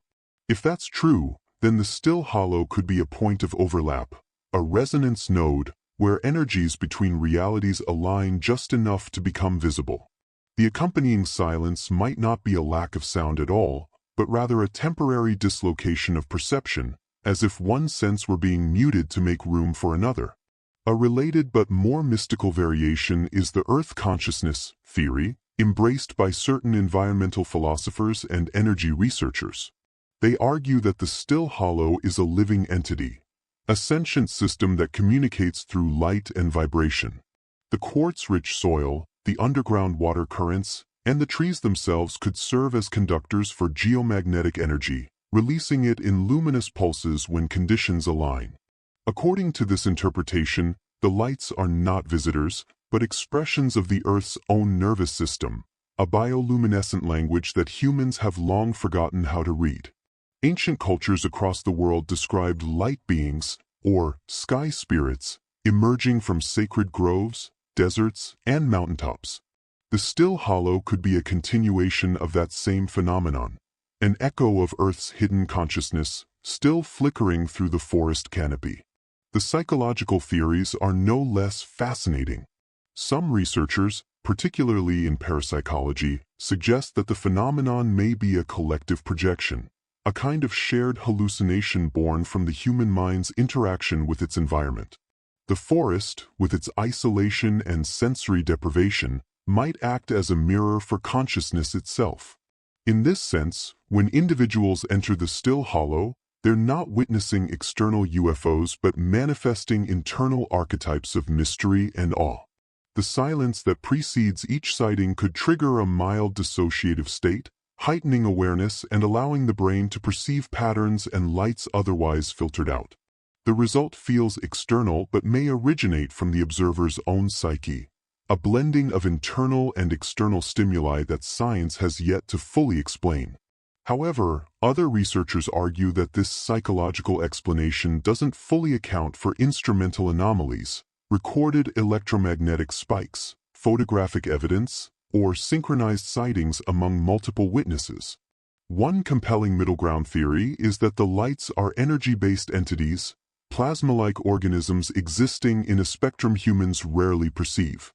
If that's true, then the still hollow could be a point of overlap, a resonance node, where energies between realities align just enough to become visible. The accompanying silence might not be a lack of sound at all, but rather a temporary dislocation of perception, as if one sense were being muted to make room for another. A related but more mystical variation is the Earth consciousness theory, embraced by certain environmental philosophers and energy researchers. They argue that the still hollow is a living entity, a sentient system that communicates through light and vibration. The quartz-rich soil, the underground water currents, and the trees themselves could serve as conductors for geomagnetic energy, releasing it in luminous pulses when conditions align. According to this interpretation, the lights are not visitors, but expressions of the Earth's own nervous system, a bioluminescent language that humans have long forgotten how to read. Ancient cultures across the world described light beings, or sky spirits, emerging from sacred groves, deserts, and mountaintops. The still hollow could be a continuation of that same phenomenon, an echo of Earth's hidden consciousness, still flickering through the forest canopy. The psychological theories are no less fascinating. Some researchers, particularly in parapsychology, suggest that the phenomenon may be a collective projection, a kind of shared hallucination born from the human mind's interaction with its environment. The forest, with its isolation and sensory deprivation, might act as a mirror for consciousness itself. In this sense, when individuals enter the still hollow, they're not witnessing external UFOs but manifesting internal archetypes of mystery and awe. The silence that precedes each sighting could trigger a mild dissociative state, heightening awareness and allowing the brain to perceive patterns and lights otherwise filtered out. The result feels external but may originate from the observer's own psyche, a blending of internal and external stimuli that science has yet to fully explain. However, other researchers argue that this psychological explanation doesn't fully account for instrumental anomalies, recorded electromagnetic spikes, photographic evidence, or synchronized sightings among multiple witnesses. One compelling middle ground theory is that the lights are energy-based entities, plasma-like organisms existing in a spectrum humans rarely perceive.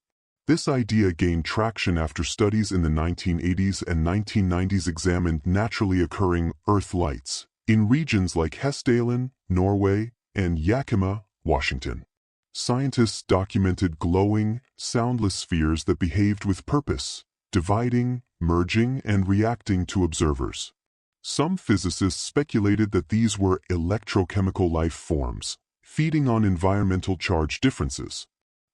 This idea gained traction after studies in the 1980s and 1990s examined naturally occurring Earth lights in regions like Hessdalen, Norway, and Yakima, Washington. Scientists documented glowing, soundless spheres that behaved with purpose, dividing, merging, and reacting to observers. Some physicists speculated that these were electrochemical life forms, feeding on environmental charge differences.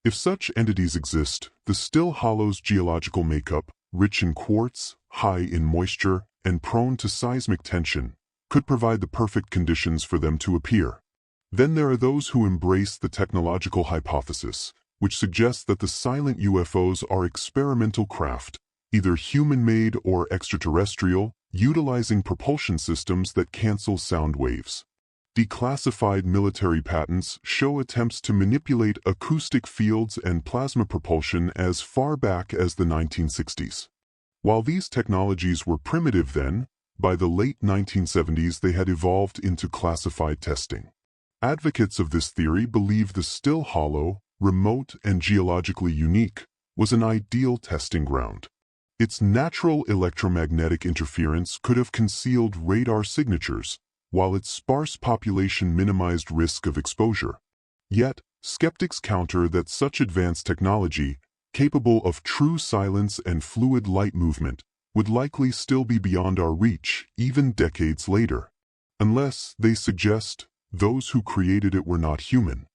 If such entities exist, the still hollow's geological makeup, rich in quartz, high in moisture, and prone to seismic tension, could provide the perfect conditions for them to appear. Then there are those who embrace the technological hypothesis, which suggests that the silent UFOs are experimental craft, either human-made or extraterrestrial, utilizing propulsion systems that cancel sound waves. Declassified military patents show attempts to manipulate acoustic fields and plasma propulsion as far back as the 1960s. While these technologies were primitive then, by the late 1970s they had evolved into classified testing. Advocates of this theory believe the still hollow, remote, and geologically unique was an ideal testing ground. Its natural electromagnetic interference could have concealed radar signatures, while its sparse population minimized risk of exposure. Yet, skeptics counter that such advanced technology, capable of true silence and fluid light movement, would likely still be beyond our reach even decades later. Unless, they suggest, those who created it were not human.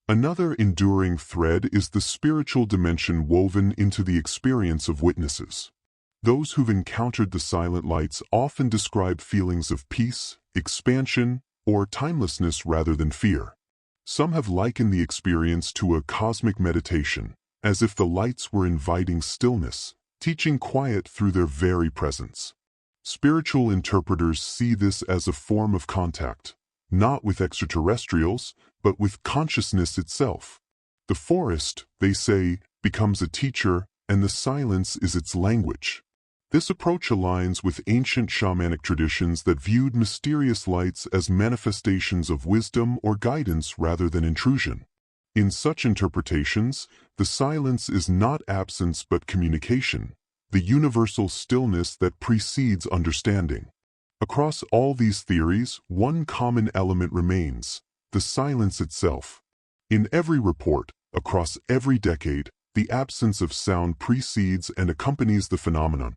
Another enduring thread is the spiritual dimension woven into the experience of witnesses. Those who've encountered the silent lights often describe feelings of peace, expansion, or timelessness rather than fear. Some have likened the experience to a cosmic meditation, as if the lights were inviting stillness, teaching quiet through their very presence. Spiritual interpreters see this as a form of contact, not with extraterrestrials, but with consciousness itself. The forest, they say, becomes a teacher, and the silence is its language. This approach aligns with ancient shamanic traditions that viewed mysterious lights as manifestations of wisdom or guidance rather than intrusion. In such interpretations, the silence is not absence but communication, the universal stillness that precedes understanding. Across all these theories, one common element remains: the silence itself. In every report, across every decade, the absence of sound precedes and accompanies the phenomenon.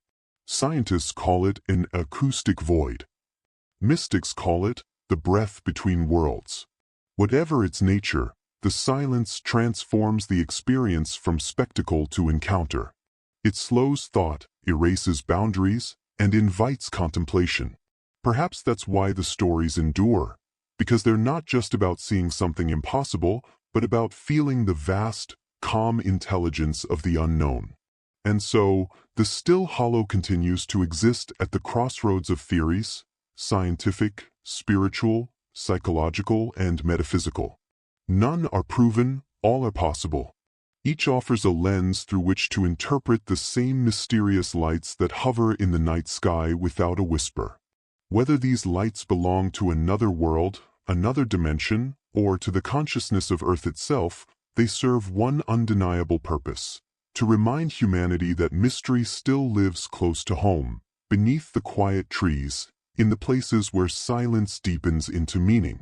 Scientists call it an acoustic void. Mystics call it the breath between worlds. Whatever its nature, the silence transforms the experience from spectacle to encounter. It slows thought, erases boundaries, and invites contemplation. Perhaps that's why the stories endure, because they're not just about seeing something impossible, but about feeling the vast, calm intelligence of the unknown. And so, the still hollow continues to exist at the crossroads of theories: scientific, spiritual, psychological, and metaphysical. None are proven, all are possible. Each offers a lens through which to interpret the same mysterious lights that hover in the night sky without a whisper. Whether these lights belong to another world, another dimension, or to the consciousness of Earth itself, they serve one undeniable purpose: to remind humanity that mystery still lives close to home, beneath the quiet trees, in the places where silence deepens into meaning.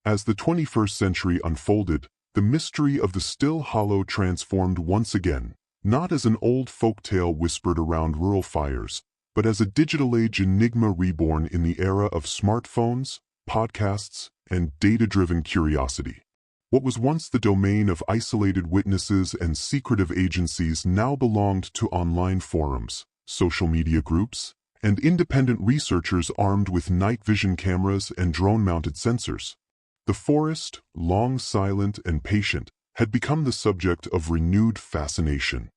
As the 21st century unfolded, the mystery of the still hollow transformed once again, not as an old folktale whispered around rural fires, but as a digital-age enigma reborn in the era of smartphones, podcasts, and data-driven curiosity. What was once the domain of isolated witnesses and secretive agencies now belonged to online forums, social media groups, and independent researchers armed with night vision cameras and drone-mounted sensors. The forest, long silent and patient, had become the subject of renewed fascination.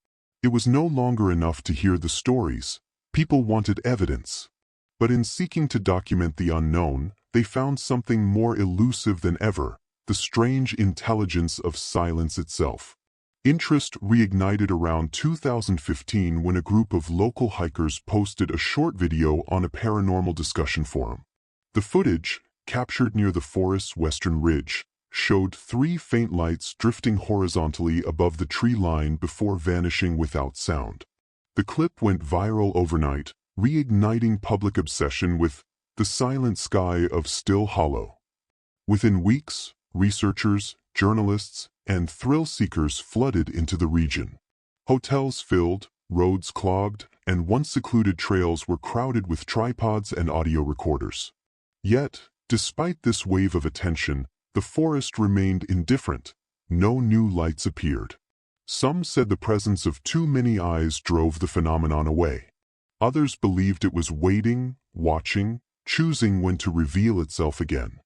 It was no longer enough to hear the stories. People wanted evidence. But in seeking to document the unknown, they found something more elusive than ever: the strange intelligence of silence itself. Interest reignited around 2015 when a group of local hikers posted a short video on a paranormal discussion forum. The footage, captured near the forest's western ridge, showed 3 faint lights drifting horizontally above the tree line before vanishing without sound. The clip went viral overnight, reigniting public obsession with the silent sky of Still Hollow. Within weeks, researchers, journalists, and thrill-seekers flooded into the region. Hotels filled, roads clogged, and once secluded trails were crowded with tripods and audio recorders. Yet, despite this wave of attention, the forest remained indifferent. No new lights appeared. Some said the presence of too many eyes drove the phenomenon away. Others believed it was waiting, watching, choosing when to reveal itself again.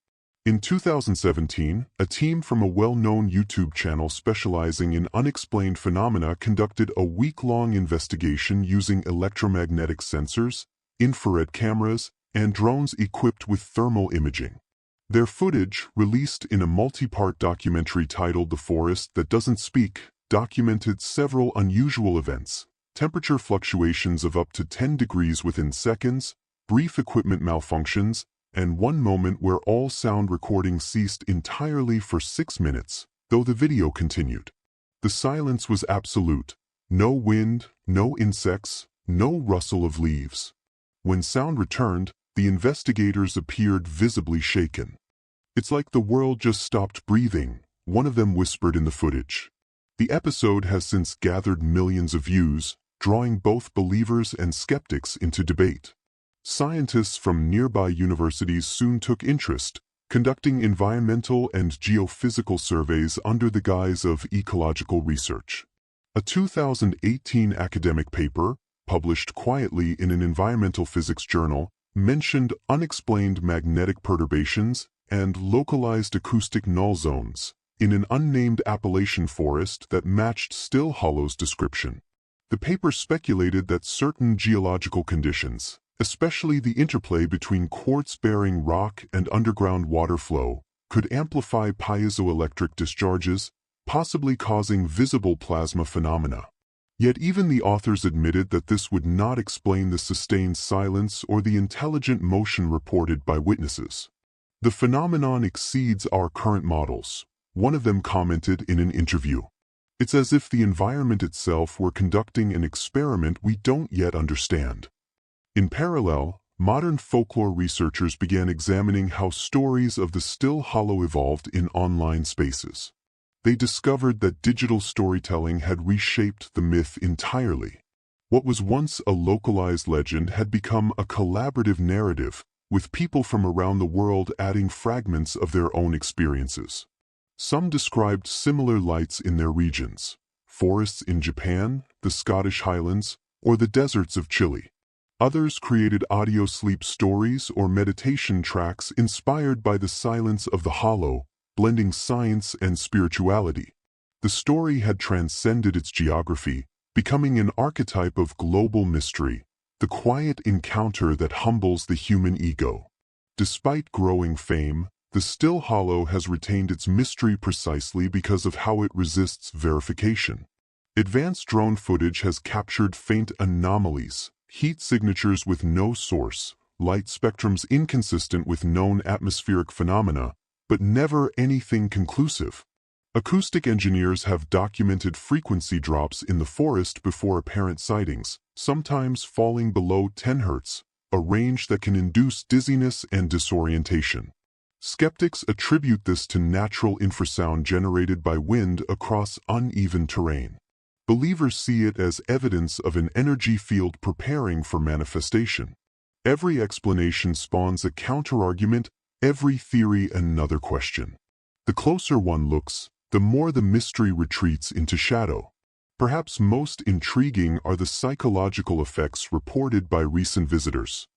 In 2017, a team from a well-known YouTube channel specializing in unexplained phenomena conducted a week-long investigation using electromagnetic sensors, infrared cameras, and drones equipped with thermal imaging. Their footage, released in a multi-part documentary titled The Forest That Doesn't Speak, documented several unusual events: temperature fluctuations of up to 10 degrees within seconds, brief equipment malfunctions, and one moment where all sound recording ceased entirely for 6 minutes, though the video continued. The silence was absolute. No wind, no insects, no rustle of leaves. When sound returned, the investigators appeared visibly shaken. "It's like the world just stopped breathing," one of them whispered in the footage. The episode has since gathered millions of views, drawing both believers and skeptics into debate. Scientists from nearby universities soon took interest, conducting environmental and geophysical surveys under the guise of ecological research. A 2018 academic paper, published quietly in an environmental physics journal, mentioned unexplained magnetic perturbations and localized acoustic null zones in an unnamed Appalachian forest that matched Still Hollow's description. The paper speculated that certain geological conditions, especially the interplay between quartz-bearing rock and underground water flow, could amplify piezoelectric discharges, possibly causing visible plasma phenomena. Yet even the authors admitted that this would not explain the sustained silence or the intelligent motion reported by witnesses. "The phenomenon exceeds our current models," one of them commented in an interview. "It's as if the environment itself were conducting an experiment we don't yet understand." In parallel, modern folklore researchers began examining how stories of the Still Hollow evolved in online spaces. They discovered that digital storytelling had reshaped the myth entirely. What was once a localized legend had become a collaborative narrative, with people from around the world adding fragments of their own experiences. Some described similar lights in their regions: forests in Japan, the Scottish Highlands, or the deserts of Chile. Others created audio sleep stories or meditation tracks inspired by the silence of the hollow, blending science and spirituality. The story had transcended its geography, becoming an archetype of global mystery, the quiet encounter that humbles the human ego. Despite growing fame, the Still Hollow has retained its mystery precisely because of how it resists verification. Advanced drone footage has captured faint anomalies, heat signatures with no source, light spectrums inconsistent with known atmospheric phenomena, but never anything conclusive. Acoustic engineers have documented frequency drops in the forest before apparent sightings, sometimes falling below 10 Hz, a range that can induce dizziness and disorientation. Skeptics attribute this to natural infrasound generated by wind across uneven terrain. Believers see it as evidence of an energy field preparing for manifestation. Every explanation spawns a counterargument, every theory another question. The closer one looks, the more the mystery retreats into shadow. Perhaps most intriguing are the psychological effects reported by recent visitors.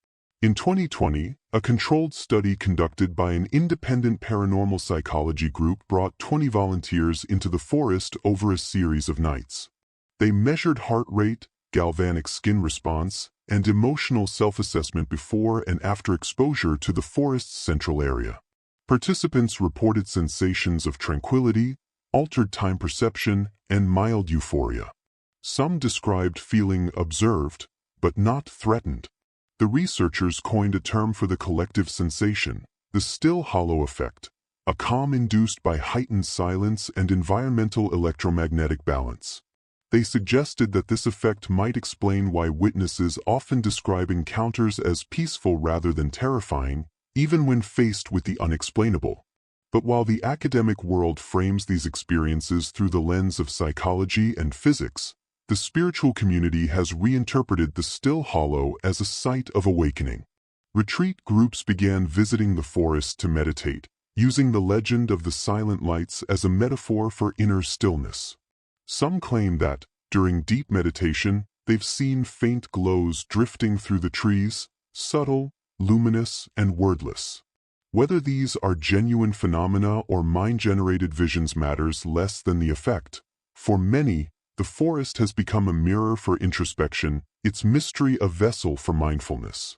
In 2020, a controlled study conducted by an independent paranormal psychology group brought 20 volunteers into the forest over a series of nights. They measured heart rate, galvanic skin response, and emotional self-assessment before and after exposure to the forest's central area. Participants reported sensations of tranquility, altered time perception, and mild euphoria. Some described feeling observed, but not threatened. The researchers coined a term for the collective sensation, the Still Hollow effect, a calm induced by heightened silence and environmental electromagnetic balance. They suggested that this effect might explain why witnesses often describe encounters as peaceful rather than terrifying, even when faced with the unexplainable. But while the academic world frames these experiences through the lens of psychology and physics, the spiritual community has reinterpreted the still hollow as a site of awakening. Retreat groups began visiting the forest to meditate, using the legend of the silent lights as a metaphor for inner stillness. Some claim that, during deep meditation, they've seen faint glows drifting through the trees, subtle, luminous, and wordless. Whether these are genuine phenomena or mind-generated visions matters less than the effect. For many, the forest has become a mirror for introspection, its mystery a vessel for mindfulness.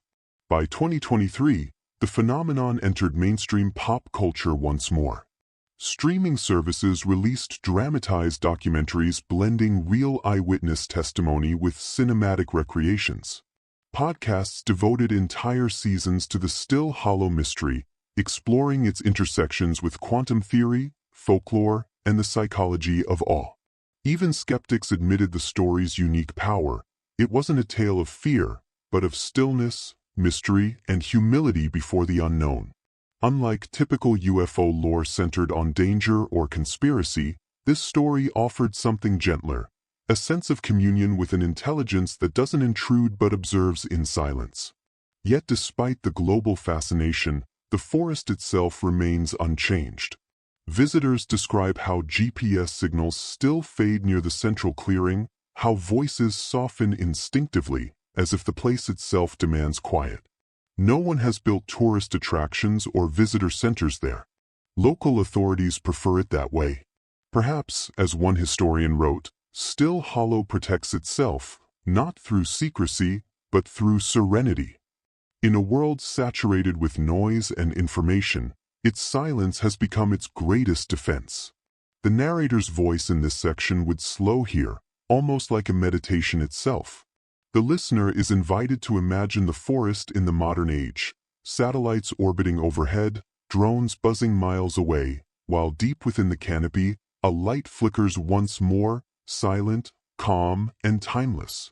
By 2023, the phenomenon entered mainstream pop culture once more. Streaming services released dramatized documentaries blending real eyewitness testimony with cinematic recreations. Podcasts devoted entire seasons to the still hollow mystery, exploring its intersections with quantum theory, folklore, and the psychology of awe. Even skeptics admitted the story's unique power. It wasn't a tale of fear, but of stillness, mystery, and humility before the unknown. Unlike typical UFO lore centered on danger or conspiracy, this story offered something gentler, a sense of communion with an intelligence that doesn't intrude but observes in silence. Yet despite the global fascination, the forest itself remains unchanged. Visitors describe how GPS signals still fade near the central clearing, how voices soften instinctively, as if the place itself demands quiet. No one has built tourist attractions or visitor centers there. Local authorities prefer it that way. Perhaps, as one historian wrote, Still Hollow protects itself, not through secrecy, but through serenity. In a world saturated with noise and information, its silence has become its greatest defense. The narrator's voice in this section would slow here, almost like a meditation itself. The listener is invited to imagine the forest in the modern age, satellites orbiting overhead, drones buzzing miles away, while deep within the canopy, a light flickers once more, silent, calm, and timeless.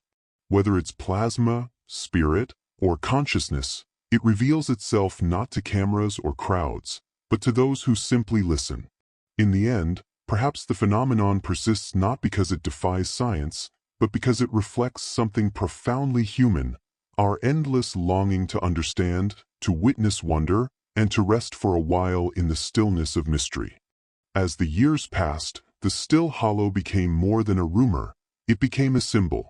Whether it's plasma, spirit, or consciousness, it reveals itself not to cameras or crowds, but to those who simply listen. In the end, perhaps the phenomenon persists not because it defies science, but because it reflects something profoundly human, our endless longing to understand, to witness wonder, and to rest for a while in the stillness of mystery. As the years passed, the still hollow became more than a rumor, it became a symbol.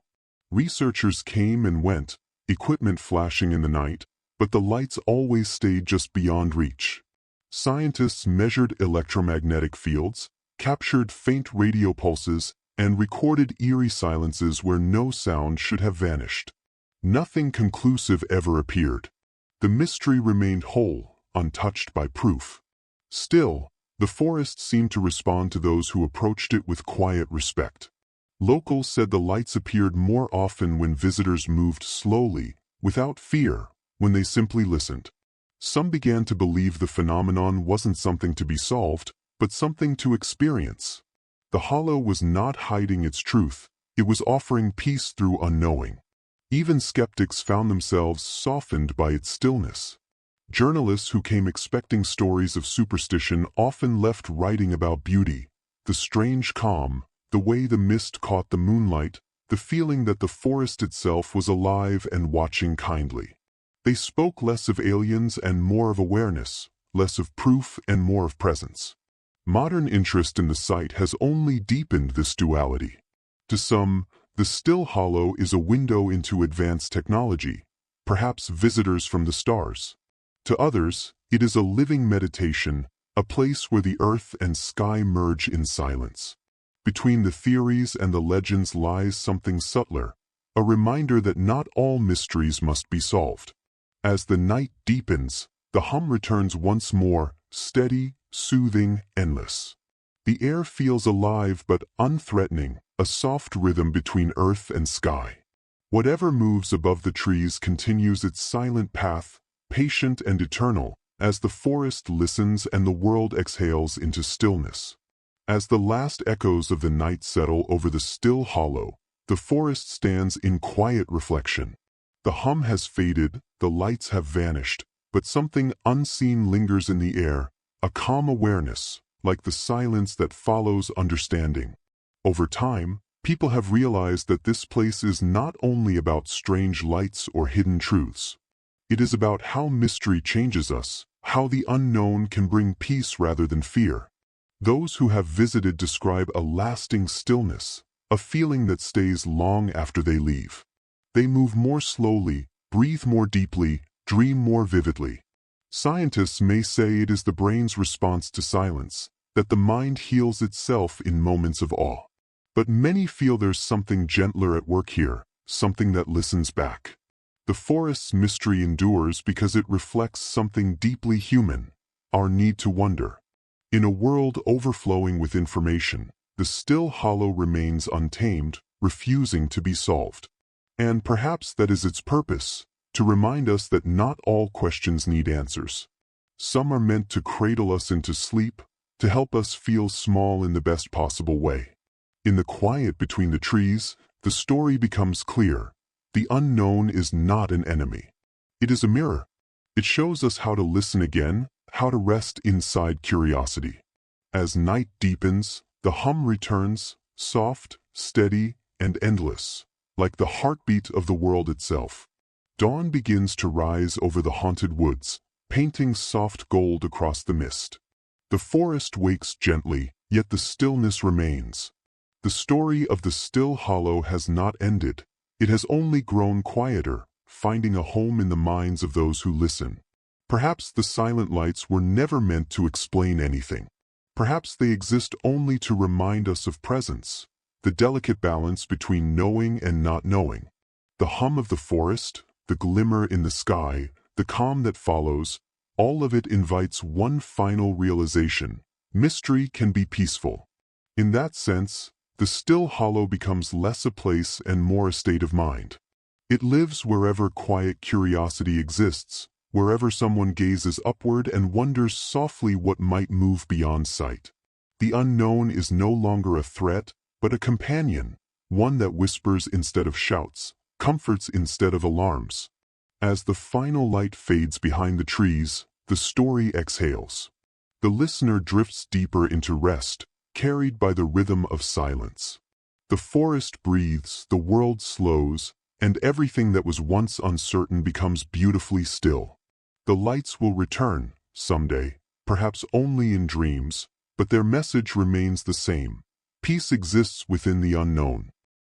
Researchers came and went, equipment flashing in the night, but the lights always stayed just beyond reach. Scientists measured electromagnetic fields, captured faint radio pulses, and recorded eerie silences where no sound should have vanished. Nothing conclusive ever appeared. The mystery remained whole, untouched by proof. Still, the forest seemed to respond to those who approached it with quiet respect. Locals said the lights appeared more often when visitors moved slowly, without fear, when they simply listened. Some began to believe the phenomenon wasn't something to be solved, but something to experience. The hollow was not hiding its truth, it was offering peace through unknowing. Even skeptics found themselves softened by its stillness. Journalists who came expecting stories of superstition often left writing about beauty, the strange calm, the way the mist caught the moonlight, the feeling that the forest itself was alive and watching kindly. They spoke less of aliens and more of awareness, less of proof and more of presence. Modern interest in the site has only deepened this duality. To some, the still hollow is a window into advanced technology, perhaps visitors from the stars. To others, it is a living meditation, a place where the earth and sky merge in silence. Between the theories and the legends lies something subtler, a reminder that not all mysteries must be solved. As the night deepens, the hum returns once more, steady, soothing, endless. The air feels alive but unthreatening, a soft rhythm between earth and sky. Whatever moves above the trees continues its silent path, patient and eternal, as the forest listens and the world exhales into stillness. As the last echoes of the night settle over the still hollow, the forest stands in quiet reflection. The hum has faded, the lights have vanished, but something unseen lingers in the air, a calm awareness, like the silence that follows understanding. Over time, people have realized that this place is not only about strange lights or hidden truths. It is about how mystery changes us, how the unknown can bring peace rather than fear. Those who have visited describe a lasting stillness, a feeling that stays long after they leave. They move more slowly, breathe more deeply, dream more vividly. Scientists may say it is the brain's response to silence, that the mind heals itself in moments of awe. But many feel there's something gentler at work here, something that listens back. The forest's mystery endures because it reflects something deeply human, our need to wonder. In a world overflowing with information, the still hollow remains untamed, refusing to be solved. And perhaps that is its purpose, to remind us that not all questions need answers. Some are meant to cradle us into sleep, to help us feel small in the best possible way. In the quiet between the trees, the story becomes clear. The unknown is not an enemy. It is a mirror. It shows us how to listen again, how to rest inside curiosity. As night deepens, the hum returns, soft, steady, and endless, like the heartbeat of the world itself. Dawn begins to rise over the haunted woods, painting soft gold across the mist. The forest wakes gently, yet the stillness remains. The story of the still hollow has not ended. It has only grown quieter, finding a home in the minds of those who listen. Perhaps the silent lights were never meant to explain anything. Perhaps they exist only to remind us of presence, the delicate balance between knowing and not knowing. The hum of the forest, the glimmer in the sky, the calm that follows, all of it invites one final realization: mystery can be peaceful. In that sense, the still hollow becomes less a place and more a state of mind. It lives wherever quiet curiosity exists, wherever someone gazes upward and wonders softly what might move beyond sight. The unknown is no longer a threat, but a companion, one that whispers instead of shouts, comforts instead of alarms. As the final light fades behind the trees, the story exhales. The listener drifts deeper into rest, carried by the rhythm of silence. The forest breathes, the world slows, and everything that was once uncertain becomes beautifully still. The lights will return, someday, perhaps only in dreams, but their message remains the same. Peace exists within the unknown.